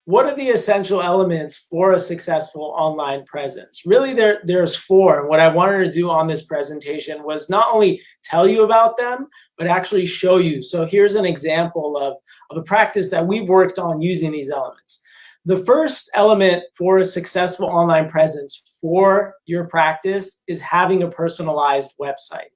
what are the essential elements for a successful online presence? Really, there's four. And what I wanted to do on this presentation was not only tell you about them, but actually show you. So here's an example of a practice that we've worked on using these elements. The first element for a successful online presence for your practice is having a personalized website.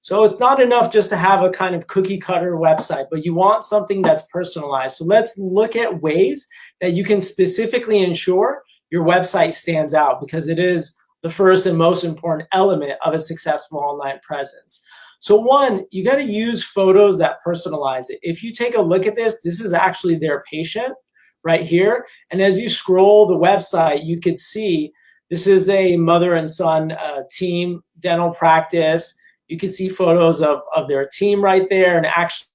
So it's not enough just to have a kind of cookie cutter website, but you want something that's personalized. So let's look at ways that you can specifically ensure your website stands out, because it is the first and most important element of a successful online presence. So one, you got to use photos that personalize it. If you take a look at this, this is actually their patient right here. And as you scroll the website, you could see this is a mother and son team dental practice. You can see photos of their team right there and actually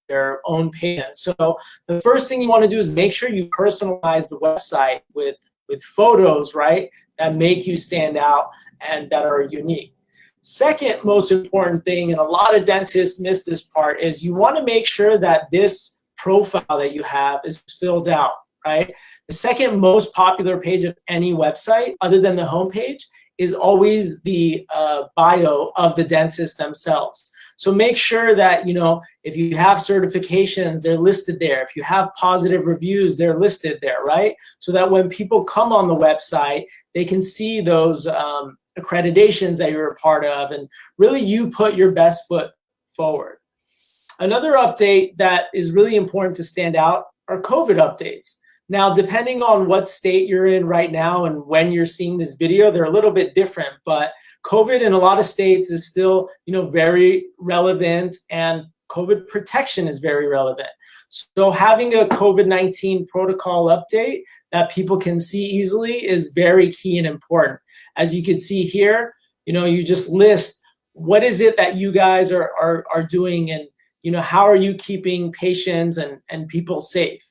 their own patients. So the first thing you want to do is make sure you personalize the website with photos, right, that make you stand out and that are unique. Second most important thing, and a lot of dentists miss this part, is you want to make sure that this profile that you have is filled out, right? The second most popular page of any website, other than the homepage, is always the bio of the dentist themselves. So make sure that, you know, if you have certifications, they're listed there. If you have positive reviews, they're listed there, right? So that when people come on the website, they can see those accreditations that you're a part of, and really you put your best foot forward. Another update that is really important to stand out are COVID updates. Now, depending on what state you're in right now and when you're seeing this video, they're a little bit different, but COVID in a lot of states is still, you know, very relevant, and COVID protection is very relevant. So having a COVID-19 protocol update that people can see easily is very key and important. As you can see here, you know, you just list what is it that you guys are doing, and, you know, how are you keeping patients and people safe.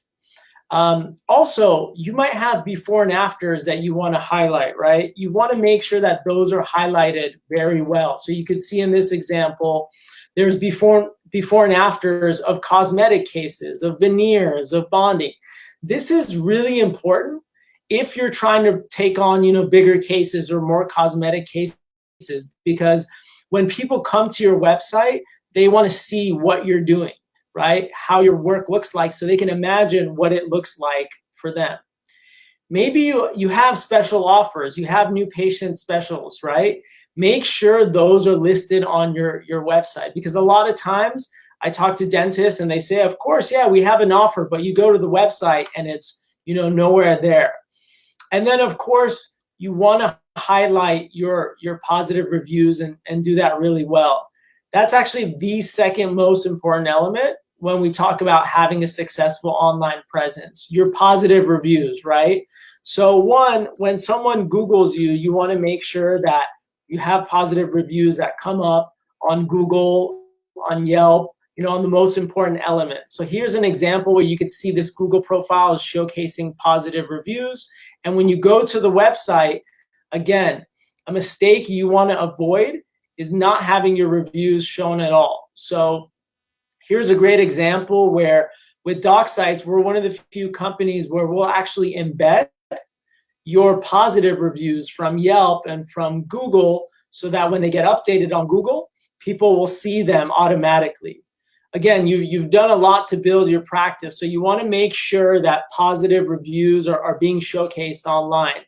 Also, you might have before and afters that you want to highlight, right? You want to make sure that those are highlighted very well. So you could see in this example, there's before and afters of cosmetic cases, of veneers, of bonding. This is really important if you're trying to take on, you know, bigger cases or more cosmetic cases, because when people come to your website, they want to see what you're doing, right? How your work looks like, so they can imagine what it looks like for them. Maybe you have special offers, you have new patient specials, right? Make sure those are listed on your website, because a lot of times I talk to dentists and they say, of course, yeah, we have an offer, but you go to the website and it's, you know, nowhere there. And then of course, you want to highlight your positive reviews and do that really well. That's actually the second most important element when we talk about having a successful online presence, your positive reviews, right? So one, when someone Googles you, you want to make sure that you have positive reviews that come up on Google, on Yelp, you know, on the most important elements. So here's an example where you can see this Google profile is showcasing positive reviews. And when you go to the website, again, a mistake you want to avoid is not having your reviews shown at all. So here's a great example where with DocSites, we're one of the few companies where we'll actually embed your positive reviews from Yelp and from Google, so that when they get updated on Google, people will see them automatically. Again, you've done a lot to build your practice, so you want to make sure that positive reviews are being showcased online.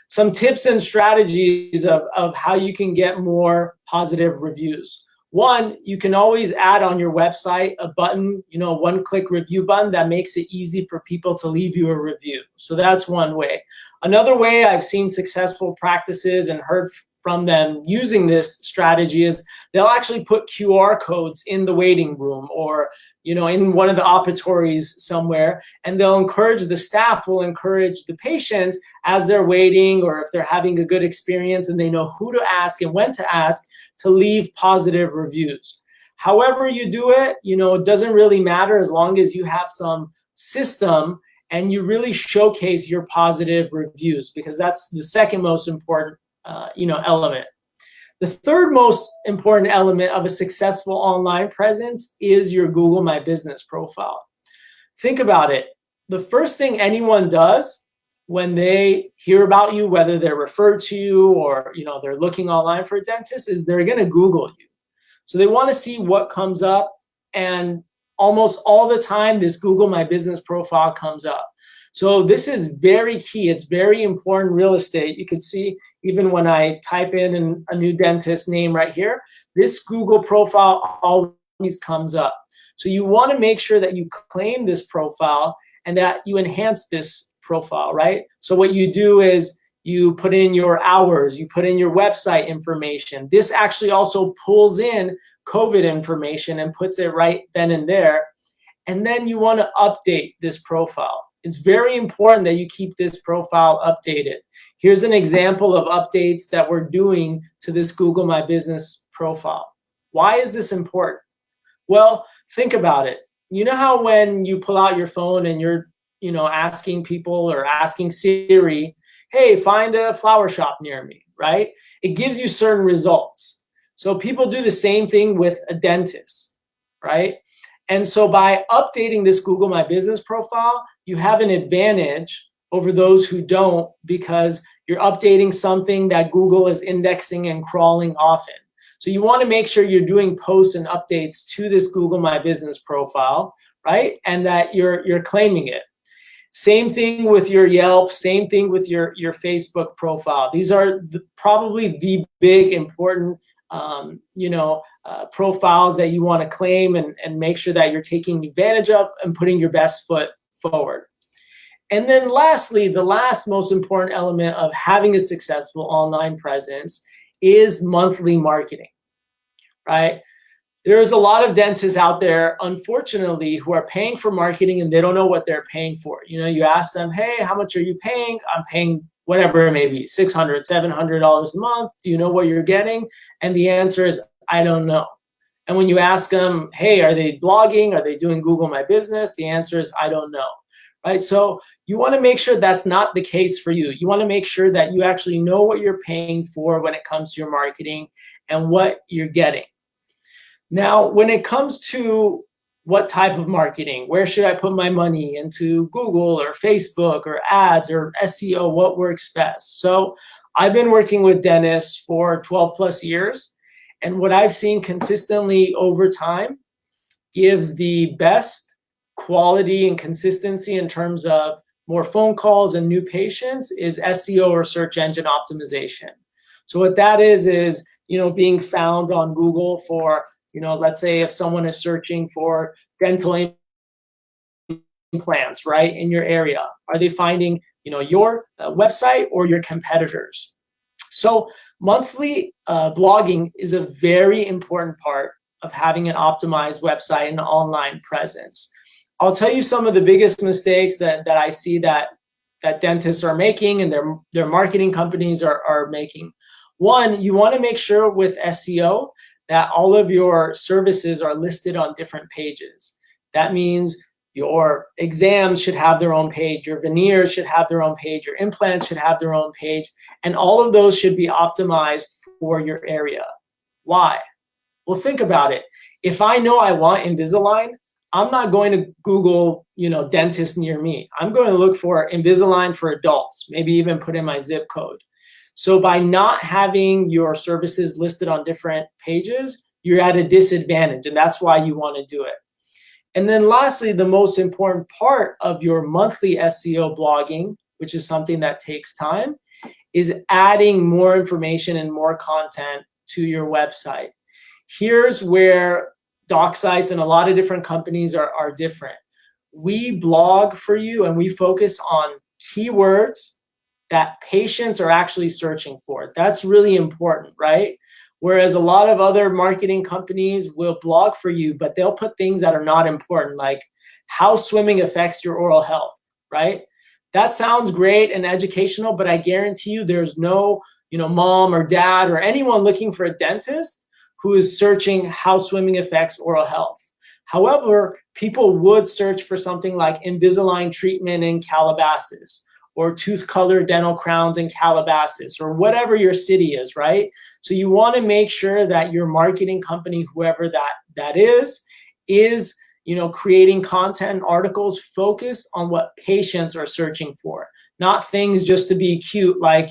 Some tips and strategies of how you can get more positive reviews. One, you can always add on your website a button, you know, one-click review button that makes it easy for people to leave you a review. So that's one way. Another way I've seen successful practices and heard from them using this strategy is they'll actually put QR codes in the waiting room or, you know, in one of the operatories somewhere, and they'll encourage, the staff will encourage the patients as they're waiting, or if they're having a good experience and they know who to ask and when to ask, to leave positive reviews. However you do it, you know, it doesn't really matter as long as you have some system and you really showcase your positive reviews, because that's the second most important element. The third most important element of a successful online presence is your Google My Business profile. Think about it. the first thing anyone does when they hear about you, whether they're referred to you or they're looking online for a dentist, is they're going to Google you. So they want to see what comes up, and almost all the time this Google My Business profile comes up. So this is very key. It's very important real estate. You can see even when I type in a new dentist name right here, this Google profile always comes up. So you want to make sure that you claim this profile and that you enhance this profile, right? So what you do is you put in your hours, you put in your website information. This actually also pulls in COVID information and puts it right then and there. And then you want to update this profile. It's very important that you keep this profile updated. Here's an example of updates that we're doing to this Google My Business profile. Why is this important? Well, think about it. You know how when you pull out your phone and you're, asking people or asking Siri, hey, find a flower shop near me, right? It gives you certain results. So people do the same thing with a dentist, right? And so by updating this Google My Business profile, you have an advantage over those who don't, because you're updating something that Google is indexing and crawling often. So you want to make sure you're doing posts and updates to this Google My Business profile, right? And that you're claiming it. Same thing with your Yelp, same thing with your Facebook profile. These are probably the big important profiles that you want to claim and make sure that you're taking advantage of and putting your best foot forward. And then lastly, the last most important element of having a successful online presence is monthly marketing, right? There's a lot of dentists out there, unfortunately, who are paying for marketing and they don't know what they're paying for. You ask them, hey, how much are you paying? I'm paying whatever it may be, $600, $700 a month. Do you know what you're getting? And the answer is, I don't know. And when you ask them, hey, are they blogging? Are they doing Google My Business? The answer is, I don't know. Right? So you want to make sure that's not the case for you. You want to make sure that you actually know what you're paying for when it comes to your marketing and what you're getting. Now, when it comes to what type of marketing, where should I put my money into Google or Facebook or ads or SEO, what works best? So I've been working with dentists for 12 plus years. And what I've seen consistently over time gives the best quality and consistency in terms of more phone calls and new patients is SEO or search engine optimization. So what that is, being found on Google for, let's say if someone is searching for dental implants, right, in your area, are they finding, your website or your competitors? So monthly blogging is a very important part of having an optimized website and online presence. I'll tell you some of the biggest mistakes that I see that dentists are making and their marketing companies are making. One, you want to make sure with SEO that all of your services are listed on different pages. That means your exams should have their own page, your veneers should have their own page, your implants should have their own page, and all of those should be optimized for your area. Why? Well, think about it. If I know I want Invisalign, I'm not going to Google, dentist near me. I'm going to look for Invisalign for adults, maybe even put in my zip code. So by not having your services listed on different pages, you're at a disadvantage, and that's why you want to do it. And then lastly, the most important part of your monthly SEO blogging, which is something that takes time, is adding more information and more content to your website. Here's where doc sites and a lot of different companies are different. We blog for you and we focus on keywords that patients are actually searching for. That's really important, right? Whereas a lot of other marketing companies will blog for you, but they'll put things that are not important, like how swimming affects your oral health, right? That sounds great and educational, but I guarantee you there's no, mom or dad or anyone looking for a dentist who is searching how swimming affects oral health. However, people would search for something like Invisalign treatment in Calabasas, or tooth color dental crowns in Calabasas, or whatever your city is, right? So you want to make sure that your marketing company, whoever that is creating content and articles focused on what patients are searching for, not things just to be cute, like,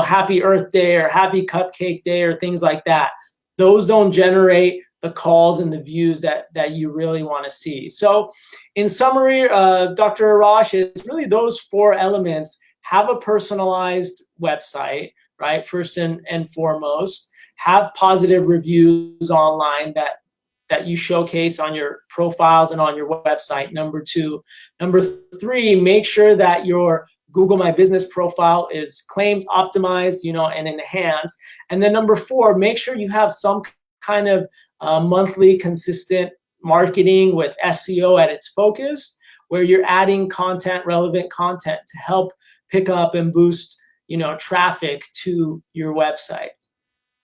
happy Earth Day or happy Cupcake Day or things like that. Those don't generate the calls and the views that you really want to see. So in summary, Dr. Arash, is really those four elements. Have a personalized website, right? First and foremost, have positive reviews online that you showcase on your profiles and on your website. Number two. Number three, make sure that your Google My Business profile is claims optimized, and enhanced. And then number four, make sure you have some kind of monthly consistent marketing with SEO at its focus, where you're adding content, relevant content to help pick up and boost, traffic to your website.